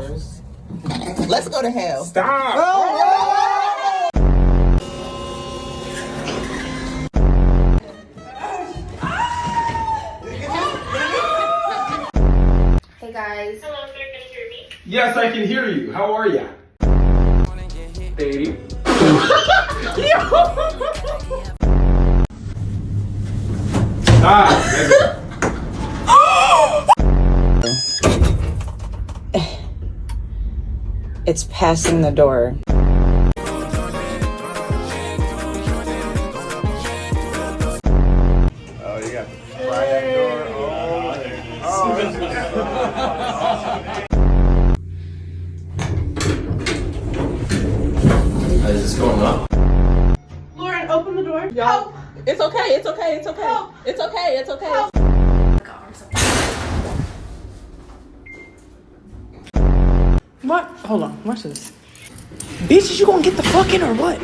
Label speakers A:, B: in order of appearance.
A: doors. Let's go to hell.
B: Stop.
C: Hey guys.
D: Hello, sir. Can you hear me?
B: Yes, I can hear you. How are ya? Baby. Stop.
A: It's passing the door.
B: Oh, you got to fly that door. Is this going up?
E: Lauren, open the door.
A: Y'all, it's okay. It's okay. It's okay. It's okay. It's okay.
E: What? Hold on. Watch this. Bitch, is you gonna get the fuck in or what?